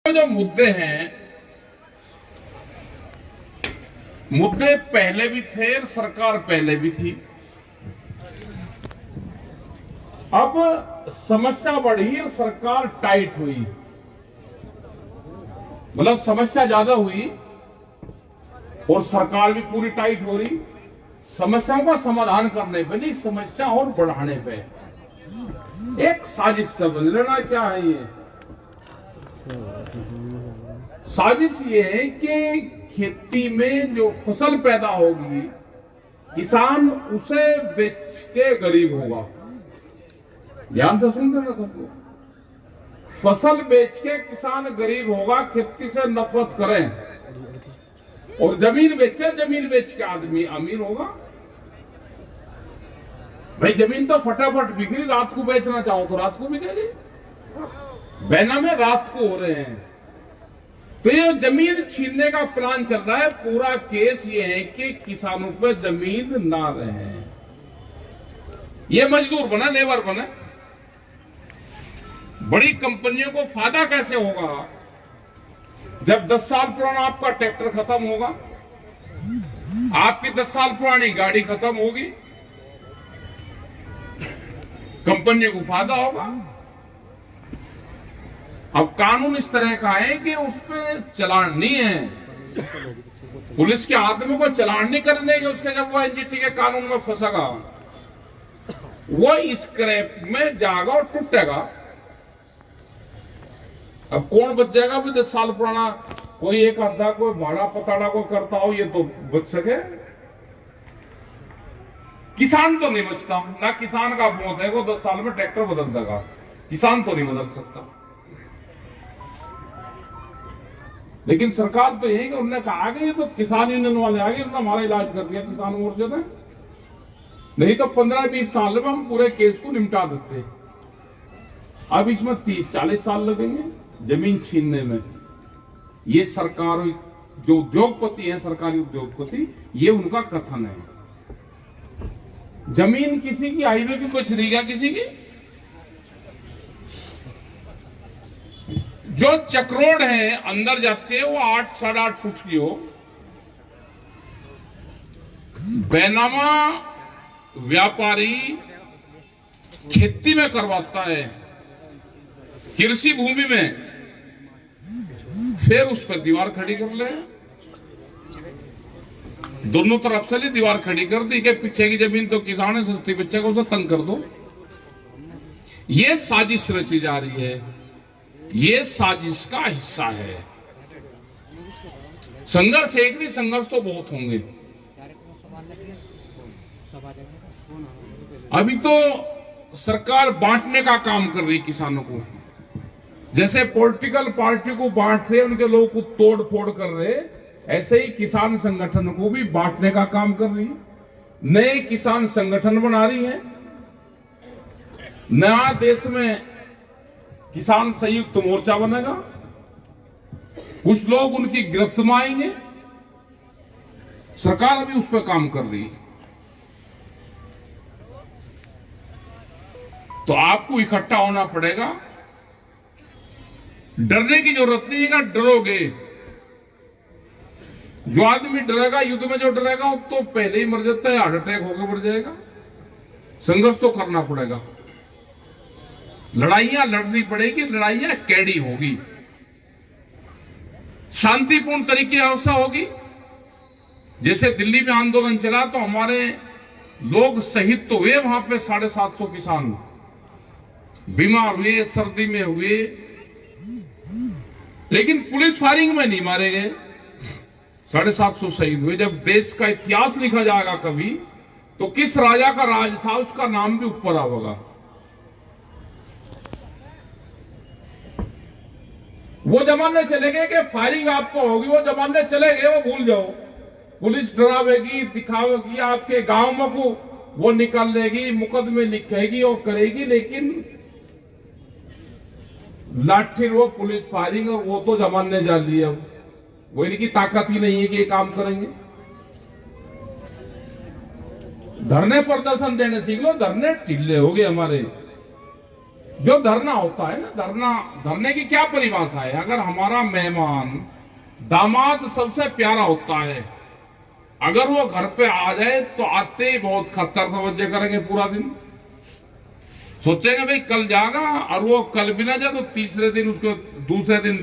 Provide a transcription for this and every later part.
जो मुद्दे हैं, मुद्दे पहले भी थे और सरकार पहले भी थी। अब समस्या बढ़ी और सरकार टाइट हुई, मतलब समस्या ज्यादा हुई और सरकार भी पूरी टाइट हो रही। समस्याओं का समाधान करने पे नहीं, समस्या और बढ़ाने पे एक साजिश समझ लेना। क्या है ये साजिश? ये है कि खेती में जो फसल पैदा होगी, किसान उसे बेच के गरीब होगा। ध्यान से सुन लेना सबको। फसल बेच के किसान गरीब होगा, खेती से नफरत करें, और जमीन बेचे, जमीन बेच के आदमी अमीर होगा। भाई जमीन तो फटाफट बिक रही, रात को बेचना चाहो तो रात को बिकेगी। बैना में रात को हो रहे हैं। तो ये जमीन छीनने का प्लान चल रहा है। पूरा केस ये है कि किसानों पे जमीन ना रहे, ये मजदूर बना, लेबर बना। बड़ी कंपनियों को फायदा कैसे होगा? जब 10 साल पुराना आपका ट्रैक्टर खत्म होगा, आपकी 10 साल पुरानी गाड़ी खत्म होगी, कंपनियों को फायदा होगा। अब कानून इस तरह का है कि उस पर चालान नहीं है, पुलिस के आदमी को चालान नहीं करने देंगे उसके। जब वो एनजीटी के कानून में फंसेगा, वो स्क्रैप में जाएगा और टूटेगा। अब कौन बच जाएगा? भी 10 साल पुराना कोई एक आधा कोई भाड़ा पताड़ा को करता हो, ये तो बच सके। किसान तो नहीं बचता ना, किसान का मौत है वो 10 साल में ट्रैक्टर बदल देगा, किसान तो नहीं बदल सकता। लेकिन सरकार तो यही कि उन्होंने कहा कि ये तो किसान यूनियन वाले आगे, उन्होंने हमारा इलाज कर दिया किसान मोर्चे ने। नहीं तो 15-20 साल में हम पूरे केस को निपटा देते। अब इसमें 30-40 साल लगेंगे जमीन छीनने में। ये सरकार जो उद्योगपति है, सरकारी उद्योगपति, ये उनका कथन है। जमीन किसी की, हाईवे की कोई छीनेगा किसी की? जो चक्रोड है अंदर जाते हैं वो 8-8.5 फुट की हो। बेनामा व्यापारी खेती में करवाता है, कृषि भूमि में, फिर उस पर दीवार खड़ी कर ले। दोनों तरफ से दीवार खड़ी कर दी कि पीछे की जमीन तो किसान है, सस्ती बच्चे को उसे तंग कर दो। ये साजिश रची जा रही है, ये साजिश का हिस्सा है। संघर्ष एक नहीं, संघर्ष तो बहुत होंगे। अभी तो सरकार बांटने का काम कर रही किसानों को, जैसे पॉलिटिकल पार्टी को बांट रहे, उनके लोगों को तोड़ फोड़ कर रहे, ऐसे ही किसान संगठन को भी बांटने का काम कर रही। नए किसान संगठन बना रही है। नया देश में किसान संयुक्त मोर्चा बनेगा। कुछ लोग उनकी गिरफ्त में आएंगे। सरकार अभी उस पर काम कर रही है। तो आपको इकट्ठा होना पड़ेगा। डरने की जरूरत नहीं है। डरोगे, जो आदमी डरेगा, युद्ध में जो डरेगा वो तो पहले ही मर जाता है, हार्ट अटैक होकर मर जाएगा। संघर्ष तो करना पड़ेगा, लड़ाइयां लड़नी पड़ेगी, लड़ाइयां कैडी होगी, शांतिपूर्ण तरीके व्यवस्था होगी। जैसे दिल्ली में आंदोलन चला तो हमारे लोग शहीद तो हुए, वहां पे 750 किसान बीमार हुए, सर्दी में हुए, लेकिन पुलिस फायरिंग में नहीं मारे गए। 750 शहीद हुए। जब देश का इतिहास लिखा जाएगा कभी, तो किस राजा का राज था उसका नाम भी ऊपर आएगा। वो जमाने चले गए कि फायरिंग आपको होगी, वो जमाने चले गए, वो भूल जाओ। पुलिस डरावेगी, दिखावेगी, आपके गांव में को वो निकाल लेगी, मुकदमे लिखेगी और करेगी, लेकिन लाठी वो पुलिस फायरिंग, और वो तो जमाने जा लिए। अब वो इनकी ताकत ही नहीं है कि ये काम करेंगे। धरने प्रदर्शन देने सीख लो, धरने टिल्ले हो गए हमारे। जो धरना होता है ना, धरने की क्या परिभाषा है? अगर हमारा मेहमान दामाद सबसे प्यारा होता है, अगर वो घर पे आ जाए तो आते ही बहुत खतर तवज्जो करेंगे, पूरा दिन सोचेंगे भाई कल जाएगा, और वो कल भी ना जाए तो तीसरे दिन उसको दूसरे दिन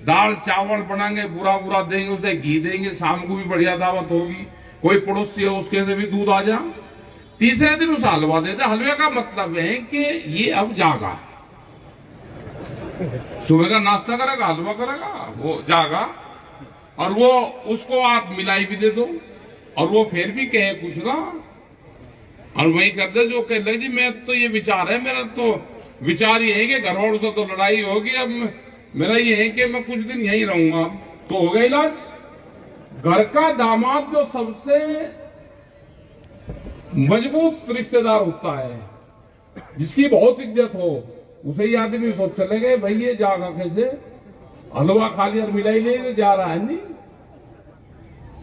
दाल चावल बनाएंगे, बुरा बुरा देंगे, उसे घी देंगे, शाम को भी बढ़िया दावत होगी, कोई पड़ोसी हो उसके से भी दूध आ जा, तीसरे दिन उसे हलवा देते। हलवे का मतलब है कि ये अब जागा, सुबह का नाश्ता करेगा, हलवा करेगा, वो जागा, और वो उसको आप मिलाई भी दे दो और वो फिर भी कहे कुछ ना, और वही कर दे जो कह ले जी मैं तो ये विचार है, मेरा तो विचार ये है कि घर वालों से तो लड़ाई होगी, अब मेरा ये है कि मैं कुछ दिन यहीं रहूंगा, तो हो गया इलाज। घर का दामाद जो सबसे मजबूत रिश्तेदार होता है, जिसकी बहुत इज्जत हो, उसे ही आदमी सोच चले गए भाई ये जागा कैसे, हलवा खा लिया और मिलाई ले जा रहा है नहीं,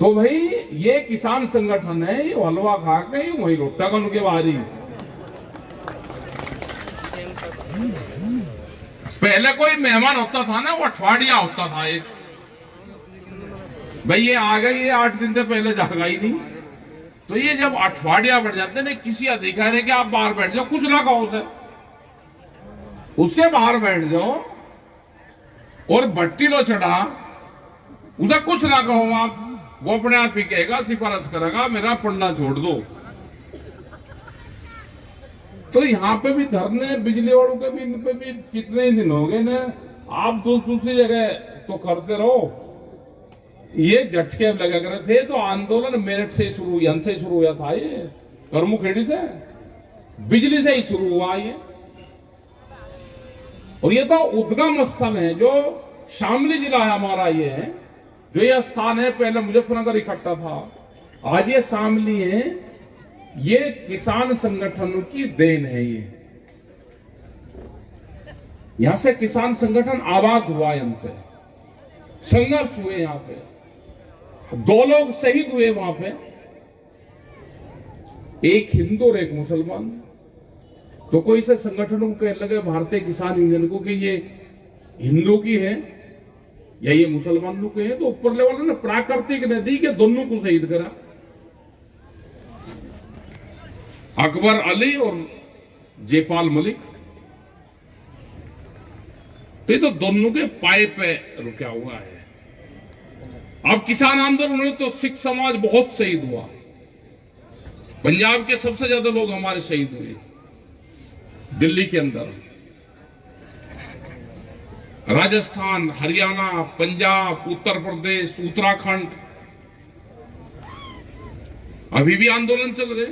तो भाई ये किसान संगठन है, ये हलवा खा के वही लौटा का उनके बाहरी। पहले कोई मेहमान होता था ना, वो अठवाडिया होता था एक, भाई ये आ गई, ये 8 दिन से पहले जागा ही नहीं, तो ये जब अठवाडिया बढ़ जाते ना, किसी अधिकारी के आप बाहर बैठ जाओ, कुछ ना कहो उसे, उसके बाहर बैठ जाओ और भट्टी लो चढ़ा, उसे कुछ ना कहो आप, वो अपने आप ही कहेगा, सिफारिश करेगा मेरा पढ़ना छोड़ दो। तो यहाँ पे भी धरने बिजली वालों के भी, इन पे भी कितने ही दिन हो गए ना, आप दूसरी जगह तो करते रहो, ये झटके लगा करे थे, तो आंदोलन मेरठ से शुरू, यहां से शुरू हुआ था, ये करमुखेड़ी से, बिजली से ही शुरू हुआ ये, और ये तो उद्गम स्थल है, जो शामली जिला है हमारा, ये है जो ये स्थान है, पहले मुजफ्फरनगर इकट्ठा था, आज ये शामली है, ये किसान संगठनों की देन है। ये यहां से किसान संगठन आबाद हुआ, हमसे संघर्ष हुए, यहां पे 2 लोग शहीद हुए वहां पे, एक हिंदू और एक मुसलमान। तो कोई से संगठनों को कहने लगे भारतीय किसान यूनियन को कि ये हिंदू की है या ये मुसलमानों के हैं, तो ऊपर लेवल ने प्राकृतिक नदी के दोनों को शहीद करा, अकबर अली और जयपाल मलिक। तो ये तो दोनों के पाए पे रुका हुआ है। अब किसान आंदोलन हुए तो सिख समाज बहुत शहीद हुआ, पंजाब के सबसे ज्यादा लोग हमारे शहीद हुए, दिल्ली के अंदर, राजस्थान, हरियाणा, पंजाब, उत्तर प्रदेश, उत्तराखंड, अभी भी आंदोलन चल रहे,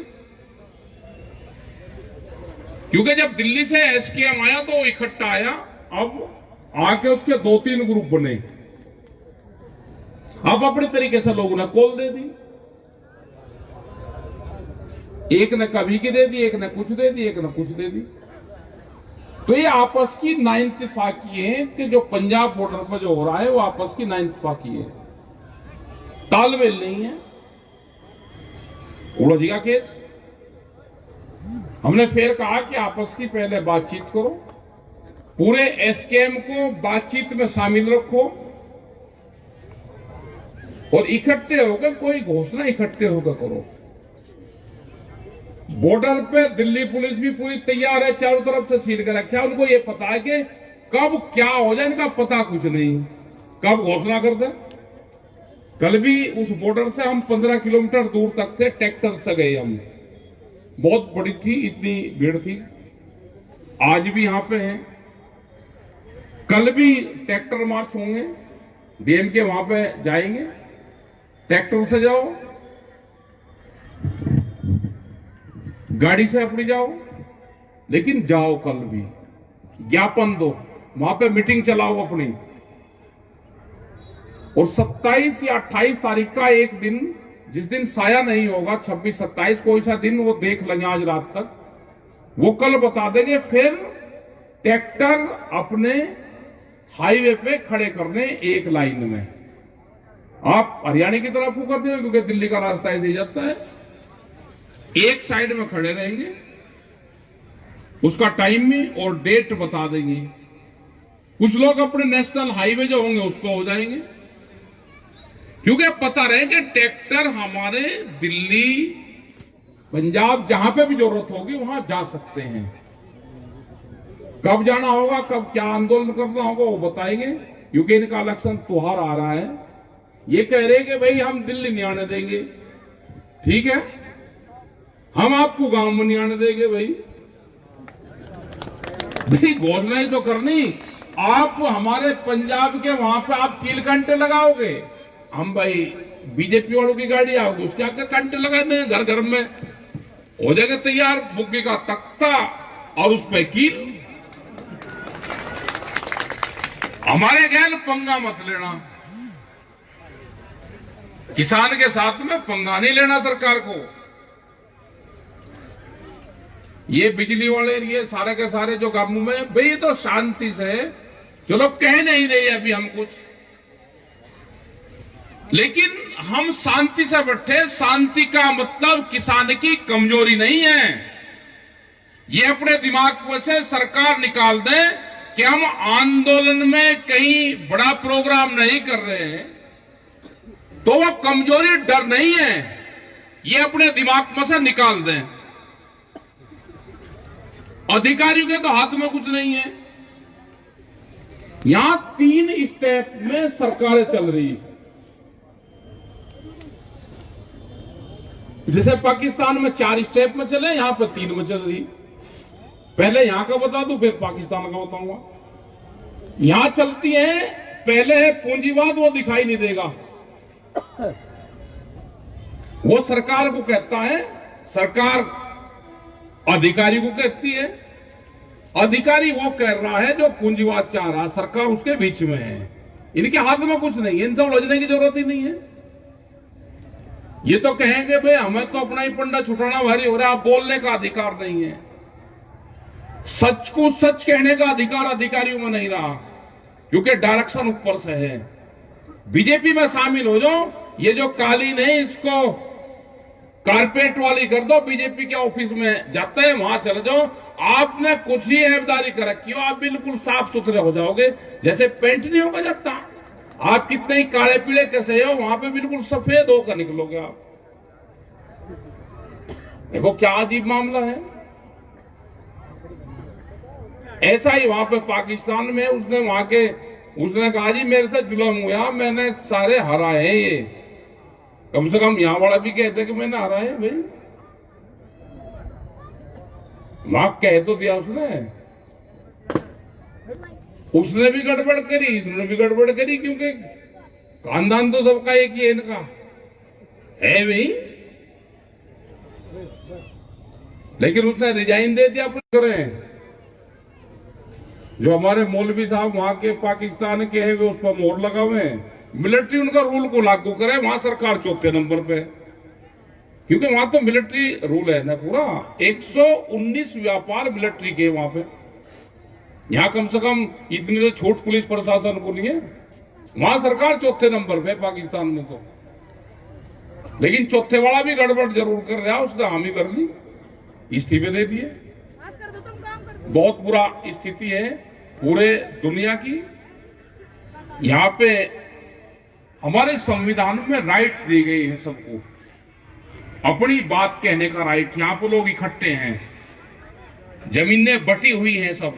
क्योंकि जब दिल्ली से एसकेएम आया तो इकट्ठा आया, अब आके उसके 2-3 ग्रुप बने, अब अपने तरीके से लोगों ने कॉल दे दी, एक ने कभी की दे दी, एक ने कुछ दे दी, एक ने कुछ दे दी। तो ये आपस की नाइंतफाकी है कि जो पंजाब बॉर्डर पर जो हो रहा है वो आपस की नाइंतफाकी है, तालमेल नहीं है, उड़द का केस। हमने फिर कहा कि आपस की पहले बातचीत करो, पूरे एसकेएम को बातचीत में शामिल रखो, और इकट्ठे होकर कोई घोषणा इकट्ठे होकर करो। बॉर्डर पे दिल्ली पुलिस भी पूरी तैयार है, चारों तरफ से सील कर रखा है, उनको ये पता है कि कब क्या हो जाए, इनका पता कुछ नहीं, कब घोषणा कर दे। कल भी उस बॉर्डर से हम 15 किलोमीटर दूर तक थे, ट्रैक्टर से गए हम, बहुत बड़ी थी, इतनी भीड़ थी, आज भी यहां पे है, कल भी ट्रैक्टर मार्च होंगे, डीएमके वहां पे जाएंगे, ट्रैक्टर से जाओ, गाड़ी से अपनी जाओ, लेकिन जाओ, कल भी ज्ञापन दो, वहां पे मीटिंग चलाओ अपनी। और 27 या 28 तारीख का एक दिन, जिस दिन साया नहीं होगा, 26-27 कोई सा दिन, वो देख लेंगे आज रात तक, वो कल बता देंगे। फिर ट्रैक्टर अपने हाईवे पे खड़े करने एक लाइन में, आप हरियाणा की तरफ को करते हो क्योंकि दिल्ली का रास्ता ऐसे ही जाता है, एक साइड में खड़े रहेंगे, उसका टाइम भी और डेट बता देंगे। कुछ लोग अपने नेशनल हाईवे जो होंगे उस पर हो जाएंगे, क्योंकि पता रहे कि ट्रैक्टर हमारे दिल्ली पंजाब जहां पे भी जरूरत होगी वहां जा सकते हैं। कब जाना होगा, कब क्या आंदोलन करना होगा वो बताएंगे, क्योंकि इनका इलेक्शन त्योहार आ रहा है। ये कह रहे कि भाई हम दिल्ली नहीं आने देंगे, ठीक है, हम आपको गांव में नहीं आने देंगे। भाई घोषणा ही तो करनी। आप हमारे पंजाब के वहां पे आप कील कंटे लगाओगे, हम भाई बीजेपी वालों की गाड़ी आओगी उसके आगे कंटे लगा देंगे, घर घर में हो जाएगा तैयार बुग्गे का तख्ता और उस पर कील। हमारे गैल पंगा मत लेना, किसान के साथ में पंगा नहीं लेना सरकार को। ये बिजली वाले ये सारे के सारे जो कामों में भाई ये तो शांति से, चलो कह नहीं रहे अभी हम कुछ, लेकिन हम शांति से बैठे। शांति का मतलब किसान की कमजोरी नहीं है। ये अपने दिमाग में से सरकार निकाल दे कि हम आंदोलन में कहीं बड़ा प्रोग्राम नहीं कर रहे हैं, तो वो कमजोरी डर नहीं है, ये अपने दिमाग में से निकाल दें। अधिकारियों के तो हाथ में कुछ नहीं है। यहां 3 स्टेप में सरकारें चल रही है। जैसे पाकिस्तान में 4 स्टेप में चले, यहां पर 3 में चल रही। पहले यहां का बता दूं, फिर पाकिस्तान का बताऊंगा। यहां चलती है, पहले है पूंजीवाद, वो दिखाई नहीं देगा, वो सरकार को कहता है, सरकार अधिकारी को कहती है। अधिकारी वो कह रहा है जो पूंजीवाद चाह रहा है, सरकार उसके बीच में है। इनके हाथ में कुछ नहीं है, इनसे उलझने की जरूरत ही नहीं है। ये तो कहेंगे भाई हमें तो अपना ही पंडा छुटाना भारी हो रहा है, बोलने का अधिकार नहीं है। सच को सच कहने का अधिकार अधिकारियों में नहीं रहा, क्योंकि डायरेक्शन ऊपर से है। बीजेपी में शामिल हो जाओ, ये जो कालीन है इसको कारपेट वाली कर दो, बीजेपी के ऑफिस में जाते हैं वहां चले जाओ, आपने कुछ ही ऐबदारी कर रखी हो, आप बिल्कुल साफ सुथरे हो जाओगे। जैसे पेंट नहीं होगा जाता, आप कितने ही काले पीले कैसे हो, वहां पे बिल्कुल सफेद होकर निकलोगे आप। देखो क्या अजीब मामला है। ऐसा ही वहां पे पाकिस्तान में उसने कहा जी मेरे से जुल्म हुआ, मैंने सारे हराए हैं। ये कम से कम यहां वाला भी कहते कि मैंने हराए भाई, वहां कह तो दिया उसने भी गड़बड़ करी, इसने भी गड़बड़ करी, क्योंकि खानदान तो सबका एक ही है इनका है भाई। लेकिन उसने रिजाइन दे दिया अपने करें। जो हमारे मौलवी साहब वहां के पाकिस्तान के हैं, वे उस पर मोहर लगा हुए हैं। मिलिट्री उनका रूल को लागू करे, वहां सरकार 4थे नंबर पे, क्योंकि वहां तो मिलिट्री रूल है ना पूरा। 119 व्यापार मिलिट्री के वहां पे। यहां कम से कम इतनी तो छोट पुलिस प्रशासन को नहीं है, वहां सरकार 4थे नंबर पे पाकिस्तान में तो। लेकिन 4थे वाला भी गड़बड़ जरूर कर रहा है, उसने हामी कर ली, इस्तीफे दे दिए। बहुत बुरा स्थिति है पूरे दुनिया की। यहां पे हमारे संविधान में राइट दी गई है सबको, अपनी बात कहने का राइट। यहां पर लोग इकट्ठे हैं, जमीनें बटी हुई हैं सब।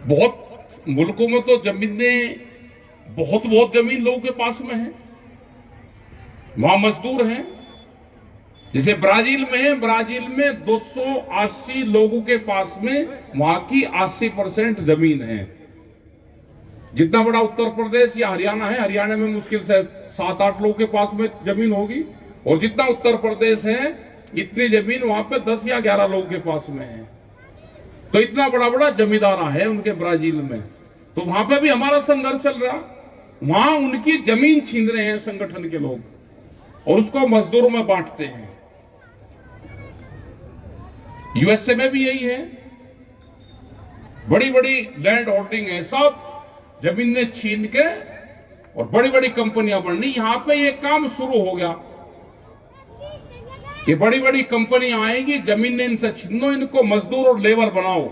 बहुत मुल्कों में तो जमीनें बहुत जमीन लोगों के पास में है, वहां मजदूर हैं। जैसे ब्राजील में है, ब्राजील में 280 लोगों के पास में वहां की 80% जमीन है। जितना बड़ा उत्तर प्रदेश या हरियाणा है, हरियाणा में मुश्किल से 7-8 लोगों के पास में जमीन होगी, और जितना उत्तर प्रदेश है इतनी जमीन वहां पे 10 या 11 लोगों के पास में है। तो इतना बड़ा जमींदारा है उनके ब्राजील में। तो वहां पे भी हमारा संघर्ष चल रहा, वहां उनकी जमीन छीन रहे हैं संगठन के लोग और उसको मजदूरों में बांटते हैं। यूएसए में भी यही है, बड़ी लैंड होल्डिंग है, सब जमीनें छीन के और बड़ी कंपनियां बननी। यहां पे ये काम शुरू हो गया। कि बड़ी बड़ी कंपनी आएंगी, जमीन इनसे छीनो, इनको मजदूर और लेबर बनाओ।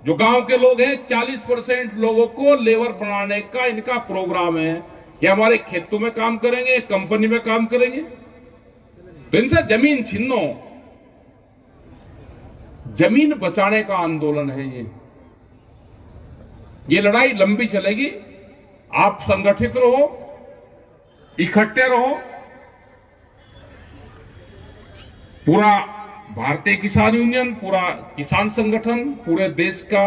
जो गांव के लोग हैं 40% लोगों को लेबर बनाने का इनका प्रोग्राम है कि हमारे खेतों में काम करेंगे, कंपनी में काम करेंगे। तो इनसे जमीन छीनो, जमीन बचाने का आंदोलन है ये लड़ाई लंबी चलेगी। आप संगठित रहो, इकट्ठे रहो। पूरा भारतीय किसान यूनियन, पूरा किसान संगठन, पूरे देश का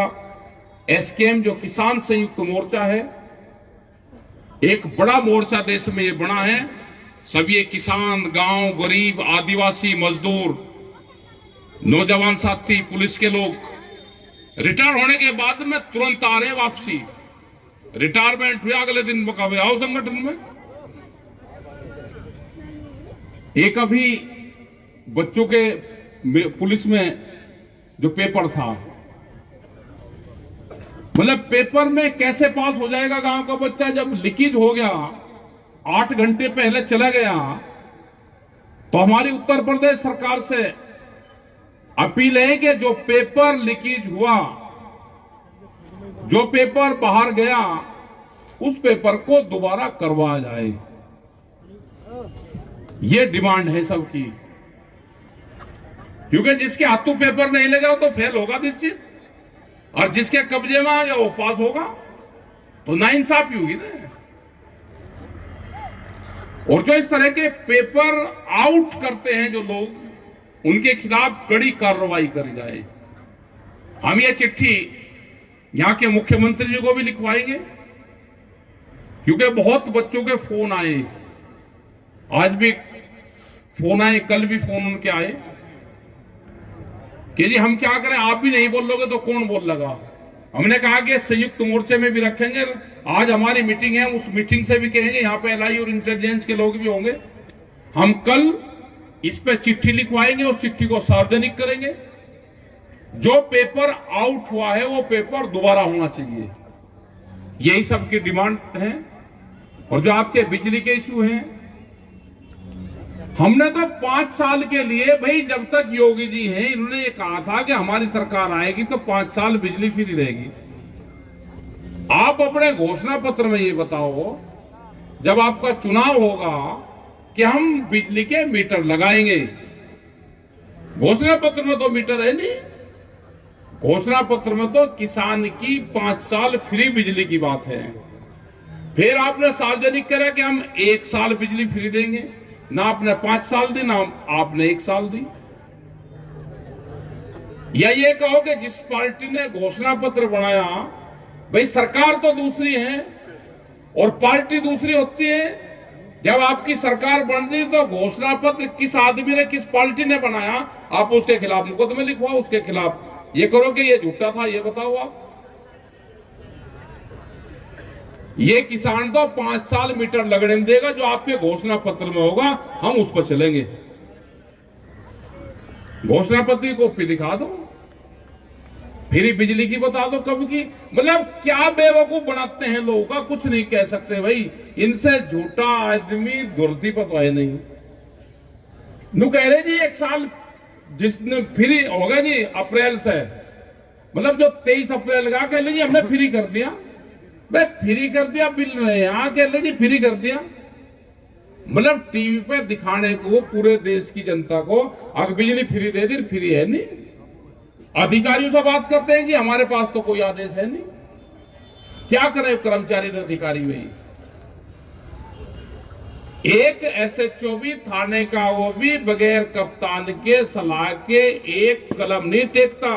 एसकेएम जो किसान संयुक्त मोर्चा है, एक बड़ा मोर्चा देश में ये बना है। सभी किसान, गांव, गरीब, आदिवासी, मजदूर, नौजवान साथी, पुलिस के लोग रिटायर होने के बाद में तुरंत आ रहे हैं वापसी। रिटायरमेंट हुआ अगले दिन मकावे आओ संगठन में। एक अभी बच्चों के पुलिस में जो पेपर था, मतलब पेपर में कैसे पास हो जाएगा गांव का बच्चा, जब लीकेज हो गया, 8 घंटे पहले चला गया। तो हमारी उत्तर प्रदेश सरकार से अपील है कि जो पेपर लीकेज हुआ, जो पेपर बाहर गया, उस पेपर को दोबारा करवाया जाए। ये डिमांड है सबकी, क्योंकि जिसके हाथों पेपर नहीं लगा तो फेल होगा निश्चित, और जिसके कब्जे में आ गया वो पास होगा। तो नाइंसाफी होगी ना। और जो इस तरह के पेपर आउट करते हैं जो लोग, उनके खिलाफ कड़ी कार्रवाई करी जाए। हम ये चिट्ठी यहां के मुख्यमंत्री जी को भी लिखवाएंगे, क्योंकि बहुत बच्चों के फोन आए, आज भी फोन आए, कल भी फोन उनके आए कि जी हम क्या करें, आप भी नहीं बोल लोगे तो कौन बोल लगा। हमने कहा कि संयुक्त मोर्चे में भी रखेंगे। आज हमारी मीटिंग है, उस मीटिंग से भी कहेंगे, यहाँ पे एलआई और इंटेलिजेंस के लोग भी होंगे। हम कल इस पे चिट्ठी लिखवाएंगे, उस चिट्ठी को सार्वजनिक करेंगे। जो पेपर आउट हुआ है वो पेपर दोबारा होना चाहिए, यही सबकी डिमांड है। और जो आपके बिजली के इश्यू हैं, हमने तो 5 साल के लिए, भाई जब तक योगी जी हैं, इन्होंने ये कहा था कि हमारी सरकार आएगी तो 5 साल बिजली फ्री रहेगी। आप अपने घोषणा पत्र में ये बताओ, जब आपका चुनाव होगा, कि हम बिजली के मीटर लगाएंगे। घोषणा पत्र में तो मीटर है नहीं। घोषणा पत्र में तो किसान की 5 साल फ्री बिजली की बात है। फिर आपने सार्वजनिक करा कि हम 1 साल बिजली फ्री देंगे। ना आपने 5 साल दी, ना आपने 1 साल दी। या ये कहो कि जिस पार्टी ने घोषणा पत्र बनाया, भाई सरकार तो दूसरी है और पार्टी दूसरी होती है। जब आपकी सरकार बन गई तो घोषणा पत्र किस आदमी ने, किस पार्टी ने बनाया, आप उसके खिलाफ मुकदमे लिखवाओ, उसके खिलाफ ये करो कि ये झूठा था, ये बताओ आप। ये किसान तो 5 साल मीटर लगने देगा, जो आपके घोषणा पत्र में होगा, हम उस पर चलेंगे। घोषणा पत्र की कॉपी दिखा दो, फिर बिजली की बता दो कब की। मतलब क्या बेवकूफ बनाते हैं लोगों का, कुछ नहीं कह सकते भाई। इनसे झूठा आदमी दुर्दी पता है नहीं। नु कह रहे जी 1 साल जिसने फ्री होगा जी अप्रैल से, मतलब जो 23 अप्रैल का कह लीजिए हमने फ्री कर दिया। भाई फ्री कर दिया, बिल यहां कह लीजिए फ्री कर दिया। मतलब टीवी पे दिखाने को पूरे देश की जनता को अगर बिजली फ्री दे दी, फ्री है नहीं। अधिकारियों से बात करते हैं कि हमारे पास तो कोई आदेश है नहीं। क्या करें कर्मचारी और अधिकारी में। एक एसएचओ भी थाने का, वो भी बगैर कप्तान के सलाह के एक कलम नहीं टेकता।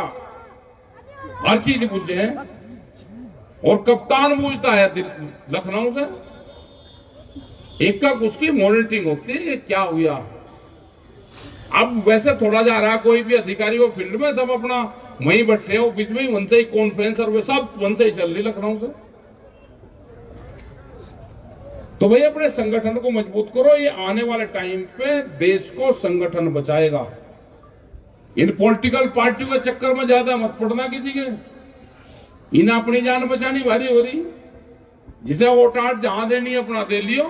हर चीज पूछे हैं, और कप्तान पूछता है लखनऊ से। एक का उसकी मॉनिटरिंग होती है, ये क्या हुआ। अब वैसे थोड़ा जा रहा, कोई भी अधिकारी वो फील्ड में, सब अपना वहीं बैठे हो, बीच में ही वन से ही कॉन्फ्रेंस और वे सब वन से ही चल रही लखनऊ से। तो भाई अपने संगठन को मजबूत करो। ये आने वाले टाइम पे देश को संगठन बचाएगा। इन पॉलिटिकल पार्टियों के चक्कर में ज्यादा मत पड़ना किसी के। इन अपनी जान बचानी भारी हो रही। जिसे वोट आट जहां देनी अपना दे लियो,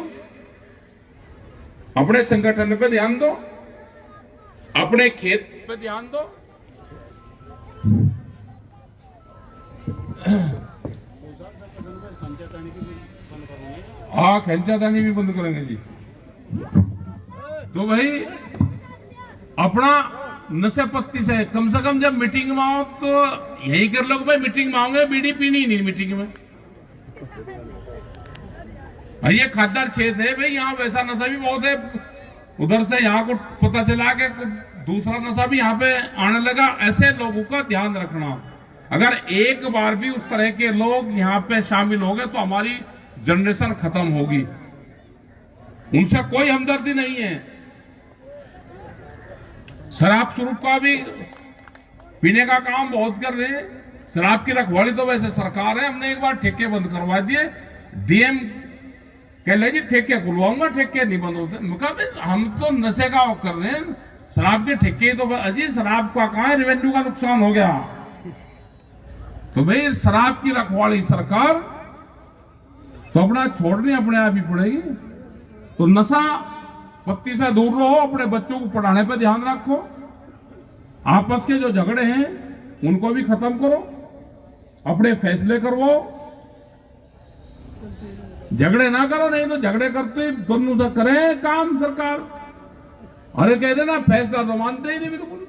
अपने संगठन पे ध्यान दो। अपने खेत पे ध्यान दो। हाँ, खंचातानी भी बंद करेंगे जी। तो भाई अपना नशे पत्ती से कम जब मीटिंग में आओ तो यही कर लो भाई, मीटिंग में आओगे बीड़ी पीनी नहीं मीटिंग में। ये खादर क्षेत्र है भाई, यहाँ वैसा नशा भी बहुत है। उधर से यहाँ को पता चला कि दूसरा नशा भी यहाँ पे आने लगा। ऐसे लोगों का ध्यान रखना। अगर एक बार भी उस तरह के लोग यहाँ पे शामिल हो गए तो हमारी जनरेशन खत्म होगी। उनसे कोई हमदर्दी नहीं है। शराब स्वरूप का भी पीने का काम बहुत कर रहे हैं। शराब की रखवाली तो वैसे सरकार है, हमने एक बार ठेके बंद करवा दिए। डीएम कह ले जी ठेके खुलवाऊंगा, ठेके नहीं बंद होते। मतलब हम तो नशे का कर रहे हैं, शराब के ठेके तो अजी शराब का कहां है, रेवेन्यू का नुकसान हो गया। तो भाई शराब की रखवाली सरकार तो अपना छोड़नी अपने आप ही पड़ेगी। तो नशा पत्ती से दूर रहो, अपने बच्चों को पढ़ाने पर ध्यान रखो। आपस के जो झगड़े हैं उनको भी खत्म करो, अपने फैसले करवाओ। झगड़े ना करो, नहीं तो झगड़े करते दोनों से करें काम सरकार। अरे कह देना फैसला तो मानते ही नहीं बिल्कुल।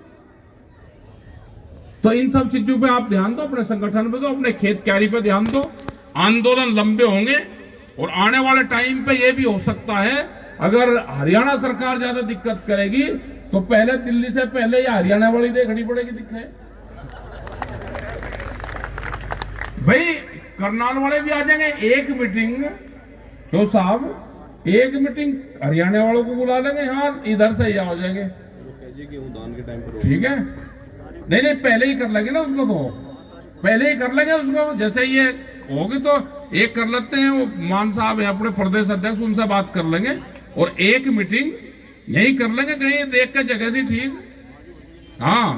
तो इन सब चीजों पे आप ध्यान दो, अपने संगठन पे दो, अपने खेत क्यारी पे ध्यान दो। आंदोलन लंबे होंगे और आने वाले टाइम पे ये भी हो सकता है अगर हरियाणा सरकार ज्यादा दिक्कत करेगी तो पहले दिल्ली से पहले या हरियाणा वाली देखनी पड़ेगी दिक्कत। भाई करनाल वाले भी आ जाएंगे। एक मीटिंग तो साहब एक मीटिंग हरियाणा वालों को बुला लेंगे, हाँ इधर से ही आ जाएंगे, ठीक है। नहीं पहले ही कर लेंगे ना उसको, तो पहले ही कर लेंगे उसको। जैसे ये होगी तो एक कर लेते हैं, वो मान साहब है अपने प्रदेश अध्यक्ष, उनसे बात कर लेंगे और एक मीटिंग यही कर लेंगे कहीं देख के जगह से, ठीक। हाँ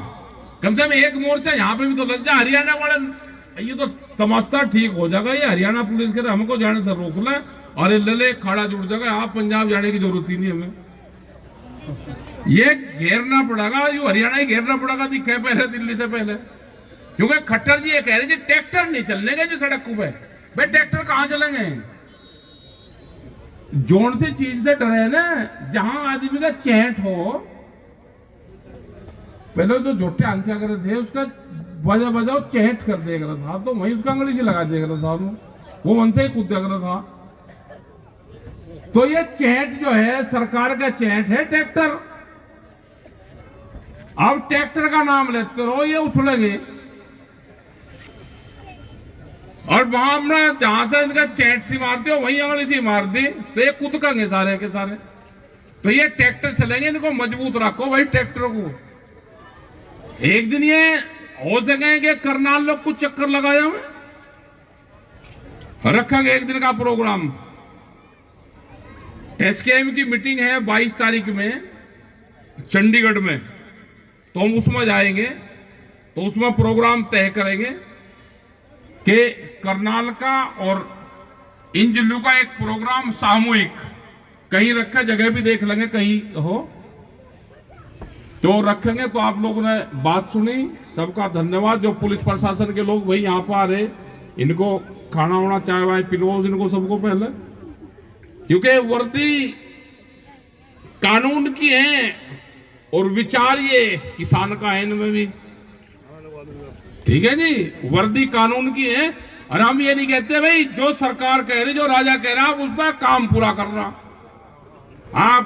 कम से कम एक मोर्चा यहाँ पे भी तो लग जाए। हरियाणा वाले ये तो तमाशा ठीक हो जाएगा। ये हरियाणा पुलिस के हमको जाने से रोक ले, अरे ले खाड़ा जुड़ जाएगा, आप पंजाब जाने की जरूरत ही नहीं हमें। ये घेरना पड़ेगा, ये हरियाणा ही घेरना पड़ेगा दिखे पहले दिल्ली से पहले। क्योंकि खट्टर जी ये कह रहे जी ट्रैक्टर नहीं चलने के जी सड़क पे। भाई ट्रैक्टर कहां चलेंगे? जोन से चीज से डरे ना, जहां आदमी का चैंट हो। पहले तो जोटे अंकिया कर रहे थे, उसका बजा बजाओ चैंट कर दिया करता था, तो वही उसका अंगली से लगा दिया करता था, वो मन से ही कूद दिया करता था। तो ये चैंट जो है सरकार का चैंट है ट्रैक्टर। अब ट्रैक्टर का नाम लेते रहो ये उछलेंगे, और वहां अपना जहां से इनका चैट सी मारते हो वहीं अंगली सी मार दी तो ये कूदकेंगे सारे के सारे। तो ये ट्रैक्टर चलेंगे, इनको मजबूत रखो भाई ट्रैक्टर को। एक दिन ये हो सके कि करनाल लोग कुछ चक्कर लगाया हमें, रखेंगे एक दिन का प्रोग्राम। एसकेएम की मीटिंग है 22 तारीख में चंडीगढ़ में, तो हम उसमें जाएंगे। तो उसमें प्रोग्राम तय करेंगे कि करनाल का और इन जिलों का एक प्रोग्राम सामूहिक कहीं रखा, जगह भी देख लेंगे कहीं हो तो रखेंगे। तो आप लोगों ने बात सुनी, सबका धन्यवाद। जो पुलिस प्रशासन के लोग भाई यहाँ पर आ रहे, इनको खाना वाना चाय वाय पिलवाओ इनको सबको पहले, क्योंकि वर्दी कानून की है और विचार ये किसान का है इनमें भी, ठीक है जी। वर्दी कानून की है और हम ये नहीं कहते भाई जो सरकार कह रही, जो राजा कह रहा उस पर काम पूरा करना। आप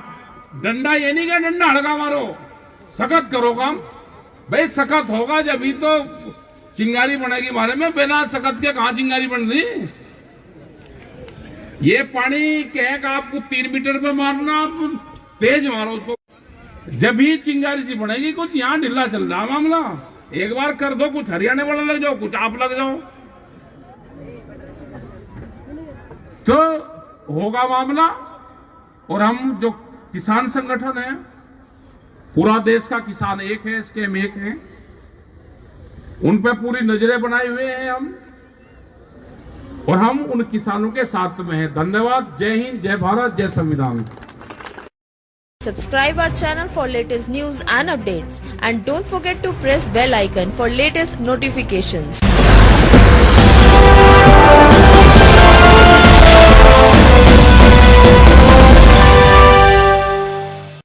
डंडा ये नहीं कह डंडा हड़का मारो, सख्त करो काम। भाई सख्त होगा जब ही तो चिंगारी बनेगी हमारे में, बिना सख्त के कहां चिंगारी बन रही। ये पानी कहेगा आपको 3 मीटर पे मारना, आप तेज मारो उसको, जब ही चिंगारी सी बनेगी। कुछ यहाँ ढिल्ला चल रहा मामला, एक बार कर दो, कुछ हरियाणा वाला लग जाओ, कुछ आप लग जाओ तो होगा मामला। और हम जो किसान संगठन है, पूरा देश का किसान एक है, स्कीम एक है, उन पे पूरी नजरें बनाए हुए हैं हम, और हम उन किसानों के साथ में हैं। धन्यवाद। जय हिंद, जय भारत, जय संविधान। Subscribe our channel for latest news and updates, and don't forget to press bell icon for latest notifications.